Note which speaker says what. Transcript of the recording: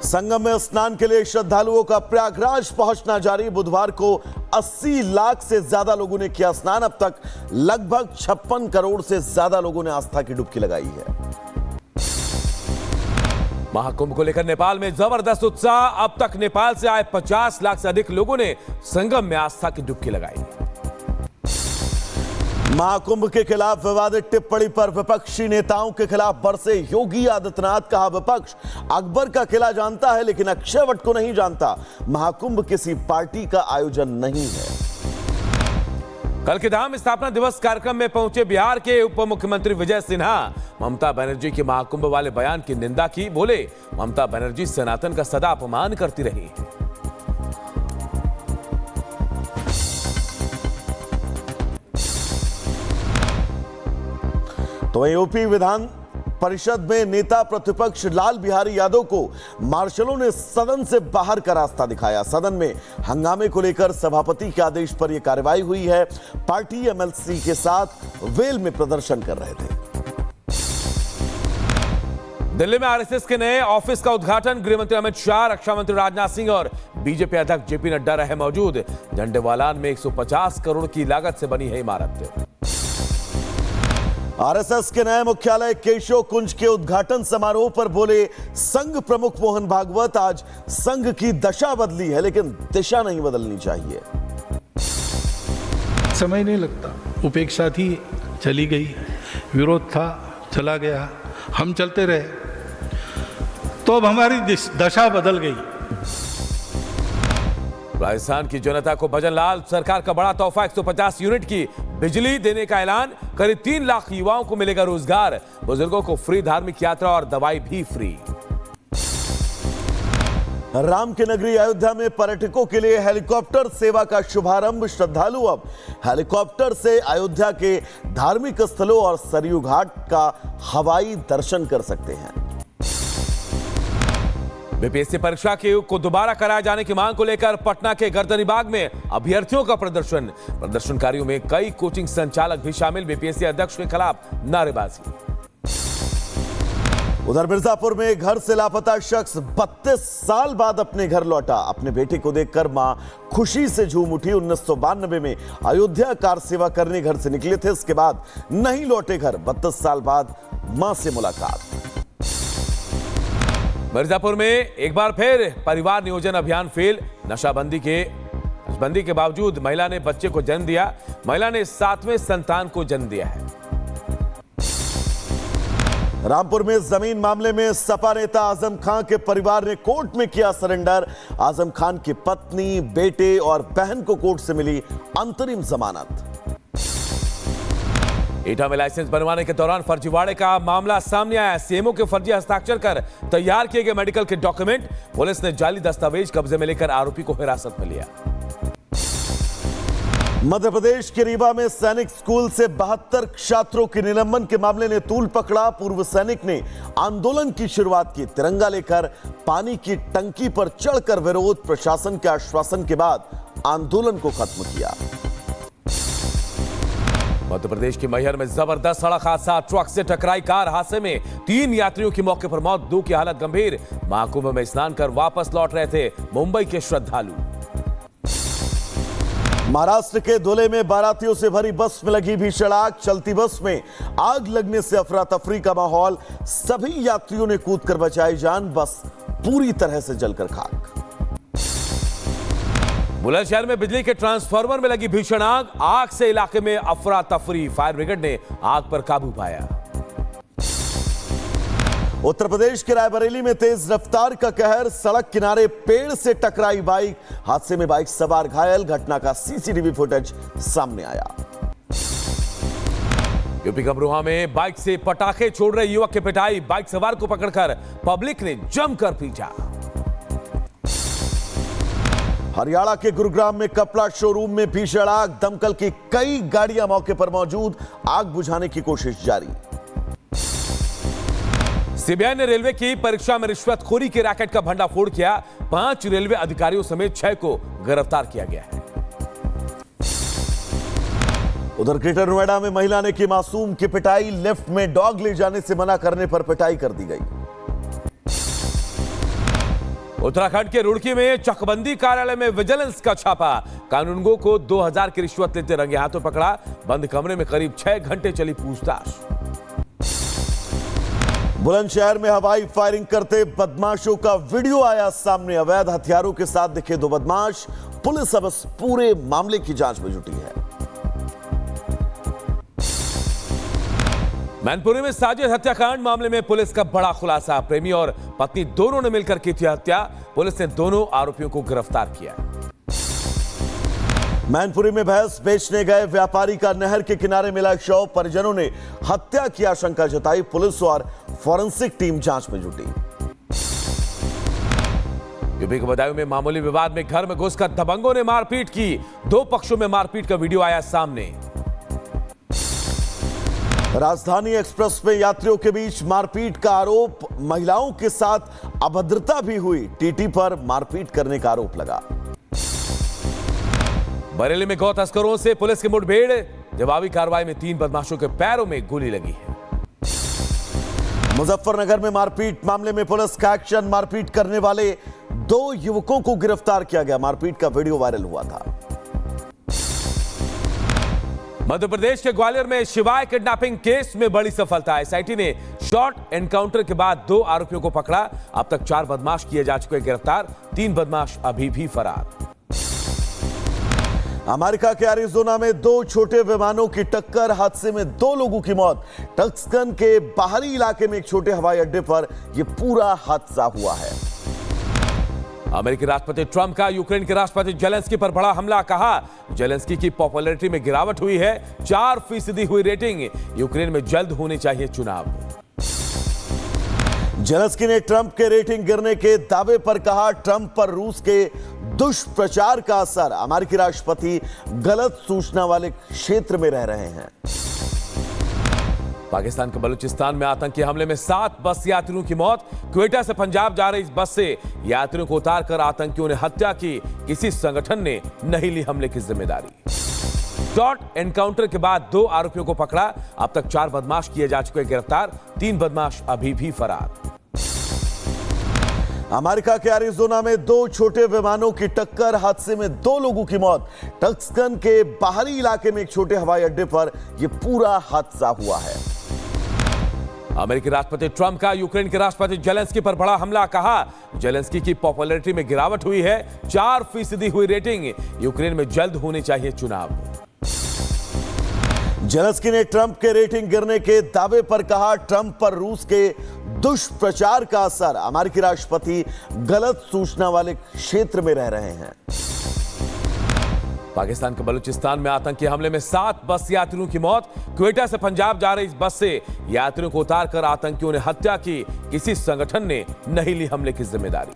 Speaker 1: संगम में स्नान के लिए श्रद्धालुओं का प्रयागराज पहुंचना जारी। बुधवार को 80 लाख से ज्यादा लोगों ने किया स्नान। अब तक लगभग 56 करोड़ से ज्यादा लोगों ने आस्था की डुबकी लगाई है।
Speaker 2: महाकुंभ को लेकर नेपाल में जबरदस्त उत्साह। अब तक नेपाल से आए 50 लाख से अधिक लोगों ने संगम में आस्था की डुबकी लगाई।
Speaker 1: महाकुंभ के खिलाफ विवादित टिप्पणी पर विपक्षी नेताओं के खिलाफ बरसे योगी आदित्यनाथ। कहा, विपक्ष अकबर का किला जानता है लेकिन अक्षयवट को नहीं जानता। महाकुंभ किसी पार्टी का आयोजन नहीं है।
Speaker 2: कल के धाम स्थापना दिवस कार्यक्रम में पहुंचे बिहार के उप मुख्यमंत्री विजय सिन्हा। ममता बनर्जी के महाकुंभ वाले बयान की निंदा की। बोले, ममता बनर्जी सनातन का सदा अपमान करती रही।
Speaker 1: तो यूपी विधान परिषद में नेता प्रतिपक्ष लाल बिहारी यादव को मार्शलों ने सदन से बाहर का रास्ता दिखाया। सदन में हंगामे को लेकर सभापति के आदेश पर यह कार्रवाई हुई है। पार्टी एमएलसी के साथ वेल में प्रदर्शन कर रहे थे।
Speaker 2: दिल्ली में आरएसएस के नए ऑफिस का उद्घाटन। गृहमंत्री अमित शाह, रक्षा मंत्री राजनाथ सिंह और बीजेपी अध्यक्ष जेपी नड्डा रहे मौजूद। झंडेवालान में 150 करोड़ की लागत से बनी है इमारत।
Speaker 1: आरएसएस के नए मुख्यालय केशव कुंज के उद्घाटन समारोह पर बोले संघ प्रमुख मोहन भागवत, आज संघ की दशा बदली है लेकिन दिशा नहीं बदलनी चाहिए।
Speaker 3: समय नहीं लगता, उपेक्षा थी, चली गई, विरोध था, चला गया, हम चलते रहे, तो अब हमारी दशा बदल गई।
Speaker 2: राजस्थान की जनता को भजन लाल सरकार का बड़ा तोहफा। 150 यूनिट की बिजली देने का ऐलान। करीब 3 लाख युवाओं को मिलेगा रोजगार। बुजुर्गों को फ्री धार्मिक यात्रा और दवाई भी फ्री।
Speaker 1: राम की नगरी अयोध्या में पर्यटकों के लिए हेलीकॉप्टर सेवा का शुभारंभ। श्रद्धालु अब हेलीकॉप्टर से अयोध्या के धार्मिक स्थलों और सरयू घाट का हवाई दर्शन कर सकते हैं।
Speaker 2: बीपीएससी परीक्षा को दोबारा कराए जाने की मांग को लेकर पटना के गर्दनीबाग में अभ्यर्थियों का प्रदर्शन। प्रदर्शनकारियों में कई कोचिंग संचालक भी शामिल। बीपीएससी अध्यक्ष के खिलाफ नारेबाजी।
Speaker 1: उधर मिर्जापुर में घर से लापता शख्स 32 साल बाद अपने घर लौटा। अपने बेटे को देखकर मां खुशी से झूम उठी। 1992 में अयोध्या कार सेवा करने घर से निकले थे, इसके बाद नहीं लौटे घर। 32 साल बाद मां से मुलाकात।
Speaker 2: मिर्जापुर में एक बार फिर परिवार नियोजन अभियान फेल। नशाबंदी के बावजूद महिला ने बच्चे को जन्म दिया। महिला ने 7वें संतान को जन्म दिया है।
Speaker 1: रामपुर में जमीन मामले में सपा नेता आजम खान के परिवार ने कोर्ट में किया सरेंडर। आजम खान की पत्नी, बेटे और बहन को कोर्ट से मिली अंतरिम जमानत।
Speaker 2: एटा में लाइसेंस बनवाने के दौरान फर्जीवाड़े का मामला सामने आया। सीएमओ के फर्जी हस्ताक्षर कर तैयार किए गए मेडिकल के डॉक्यूमेंट। पुलिस ने जाली दस्तावेज कब्जे में लेकर आरोपी को हिरासत में लिया।
Speaker 1: मध्य प्रदेश के रीवा में सैनिक स्कूल से 72 छात्रों के निलंबन के मामले ने तूल पकड़ा। पूर्व सैनिक ने आंदोलन की शुरुआत की। तिरंगा लेकर पानी की टंकी पर चढ़कर विरोध। प्रशासन के आश्वासन के बाद आंदोलन को खत्म किया।
Speaker 2: मध्य प्रदेश के मैहर में जबरदस्त सड़क हादसा। ट्रक से टकराई कार। हादसे में 3 यात्रियों की मौके पर मौत, 2 की हालत गंभीर। महाकुंभ में स्नान कर वापस लौट रहे थे मुंबई के श्रद्धालु।
Speaker 1: महाराष्ट्र के धुले में बारातियों से भरी बस में लगी भीषण आग। चलती बस में आग लगने से अफरा तफरी का माहौल। सभी यात्रियों ने कूदकर बचाई जान। बस पूरी तरह से जलकर खाक।
Speaker 2: बुलंदशहर में बिजली के ट्रांसफार्मर में लगी भीषण आग। आग से इलाके में अफरा तफरी। फायर ब्रिगेड ने आग पर काबू पाया।
Speaker 1: उत्तर प्रदेश के रायबरेली में तेज रफ्तार का कहर। सड़क किनारे पेड़ से टकराई बाइक। हादसे में बाइक सवार घायल। घटना का सीसीटीवी फुटेज सामने आया।
Speaker 2: यूपी के अमरोहा में बाइक से पटाखे छोड़ रहे युवक की पिटाई। बाइक सवार को पकड़कर पब्लिक ने जमकर पीटा।
Speaker 1: हरियाणा के गुरुग्राम में कपड़ा शोरूम में भीषण आग। दमकल की कई गाड़ियां मौके पर मौजूद। आग बुझाने की कोशिश जारी।
Speaker 2: सीबीआई ने रेलवे की परीक्षा में रिश्वतखोरी के रैकेट का भंडाफोड़ किया। 5 रेलवे अधिकारियों समेत 6 को गिरफ्तार किया गया है।
Speaker 1: उधर ग्रेटर नोएडा में महिला ने की मासूम की पिटाई। लिफ्ट में डॉग ले जाने से मना करने पर पिटाई कर दी गई।
Speaker 2: उत्तराखंड के रुड़की में चकबंदी कार्यालय में विजिलेंस का छापा। कानूनगो को 2000 की रिश्वत लेते रंगे हाथों पकड़ा। बंद कमरे में करीब 6 घंटे चली पूछताछ।
Speaker 1: बुलंदशहर में हवाई फायरिंग करते बदमाशों का वीडियो आया सामने। अवैध हथियारों के साथ दिखे 2 बदमाश। पुलिस अब इस पूरे मामले की जांच में जुटी है।
Speaker 2: मैनपुरी में साजिश हत्याकांड मामले में पुलिस का बड़ा खुलासा। प्रेमी और पत्नी दोनों ने मिलकर की थी हत्या। पुलिस ने दोनों आरोपियों को गिरफ्तार किया।
Speaker 1: मैनपुरी में भैंस बेचने गए व्यापारी का नहर के किनारे मिला शव। परिजनों ने हत्या की आशंका जताई। पुलिस और फॉरेंसिक टीम जांच में जुटी।
Speaker 2: यूपी के बदायूं में मामूली विवाद में घर में घुसकर दबंगों ने मारपीट की। 2 पक्षों में मारपीट का वीडियो आया सामने।
Speaker 1: राजधानी एक्सप्रेस में यात्रियों के बीच मारपीट का आरोप। महिलाओं के साथ अभद्रता भी हुई। टीटी पर मारपीट करने का आरोप लगा।
Speaker 2: बरेली में गौ तस्करों से पुलिस की मुठभेड़। जवाबी कार्रवाई में 3 बदमाशों के पैरों में गोली लगी है।
Speaker 1: मुजफ्फरनगर में मारपीट मामले में पुलिस का एक्शन। मारपीट करने वाले 2 युवकों को गिरफ्तार किया गया। मारपीट का वीडियो वायरल हुआ था।
Speaker 2: मध्य प्रदेश के ग्वालियर में शिवाय किडनैपिंग केस में बड़ी सफलता। एसआईटी ने शॉर्ट एनकाउंटर के बाद 2 आरोपियों को पकड़ा। अब तक 4 बदमाश किए जा चुके गिरफ्तार। 3 बदमाश अभी भी फरार।
Speaker 1: अमेरिका के एरिजोना में 2 छोटे विमानों की टक्कर। हादसे में 2 लोगों की मौत। टक्सकन के बाहरी इलाके में एक छोटे हवाई अड्डे पर यह पूरा हादसा हुआ है।
Speaker 2: अमेरिकी राष्ट्रपति ट्रंप का यूक्रेन के राष्ट्रपति जेलेंस्की पर बड़ा हमला। कहा जेलेंस्की की पॉपुलैरिटी में गिरावट हुई है। 4% हुई रेटिंग। यूक्रेन में जल्द होने चाहिए चुनाव।
Speaker 1: जेलेंस्की ने ट्रंप के रेटिंग गिरने के दावे पर कहा ट्रंप पर रूस के दुष्प्रचार का असर। अमेरिकी राष्ट्रपति गलत सूचना वाले क्षेत्र में रह रहे हैं।
Speaker 2: पाकिस्तान के बलूचिस्तान में आतंकी हमले में 7 बस यात्रियों की मौत। क्वेटा से पंजाब जा रही इस बस से यात्रियों को उतारकर आतंकियों ने हत्या की। किसी संगठन ने नहीं ली हमले की जिम्मेदारी। शॉर्ट एनकाउंटर के बाद 2 आरोपियों को पकड़ा। अब तक 4 बदमाश किए जा चुके गिरफ्तार। 3 बदमाश अभी भी फरार।
Speaker 1: अमेरिका के एरिजोना में 2 छोटे विमानों की टक्कर। हादसे में 2 लोगों की मौत। टक्सकन के बाहरी इलाके में एक छोटे हवाई अड्डे पर यह पूरा हादसा हुआ है।
Speaker 2: अमेरिकी राष्ट्रपति ट्रंप का यूक्रेन के राष्ट्रपति जेलेंस्की पर बड़ा हमला। कहा जेलेंस्की की पॉपुलैरिटी में गिरावट हुई है। 4% हुई रेटिंग। यूक्रेन में जल्द होने चाहिए चुनाव।
Speaker 1: जेलेंस्की ने ट्रंप के रेटिंग गिरने के दावे पर कहा ट्रंप पर रूस के दुष्प्रचार का असर। अमेरिकी राष्ट्रपति गलत सूचना वाले क्षेत्र में रह रहे हैं।
Speaker 2: पाकिस्तान के बलूचिस्तान में आतंकी हमले में 7 बस यात्रियों की मौत। क्वेटा से पंजाब जा रही इस बस से यात्रियों को उतारकर आतंकियों ने हत्या की। किसी संगठन ने नहीं ली हमले की जिम्मेदारी।